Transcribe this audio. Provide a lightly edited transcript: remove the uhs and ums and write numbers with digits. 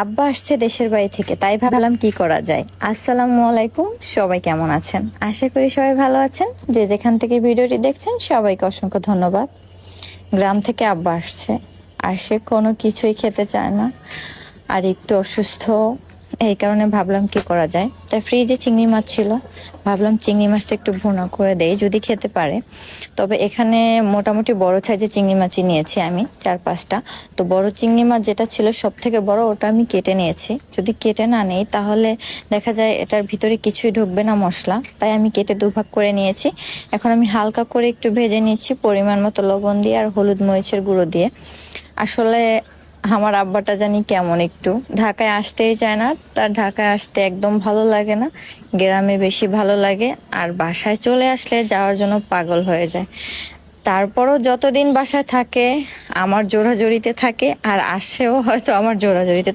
আব্বা আসছে দেশের বাড়ি থেকে, তাই ভাবলাম কি করা যায়। আসসালামু আলাইকুম, সবাই কেমন আছেন? আশা করি সবাই ভালো আছেন। যে যেখান থেকে ভিডিওটি দেখছেন সবাইকে অসংখ্য ধন্যবাদ। গ্রাম থেকে আব্বা আসছে, আর সে কোনো কিছুই খেতে চায় না, আর একটু অসুস্থ। এই কারণে ভাবলাম কি করা যায়। তাই ফ্রিজে চিংড়ি মাছ ছিল, ভাবলাম চিংড়ি মাছটা একটু ভুনা করে দেই যদি খেতে পারে। তবে এখানে মোটামুটি বড় সাইজের চিংড়ি মাছই নিয়েছি আমি 4-5টা। তো বড় চিংড়ি মাছ যেটা ছিল সব থেকে বড়, ওটা আমি কেটে নিয়েছি। যদি কেটে না নেই তাহলে দেখা যায় এটার ভিতরে কিছুই ঢুকবে না মশলা, তাই আমি কেটে দুভাগ করে নিয়েছি। এখন আমি হালকা করে একটু ভেজে নিচ্ছি পরিমাণ মতো লবণ দিয়ে আর হলুদ মরিচের গুঁড়ো দিয়ে। আসলে আমার আব্বাটা জানি কেমন, একটু ঢাকায় আসতেই চায় না, তার ঢাকায় আসতে একদম ভালো লাগে না, গ্রামে বেশি ভালো লাগে। আর বাসায় চলে আসলে যাওয়ার জন্য পাগল হয়ে যায়। তারপরও যতদিন বাসায় থাকে আমার জোড়াজড়িতে থাকে, আর আসেও হয়তো আমার জোড়াজড়িতে।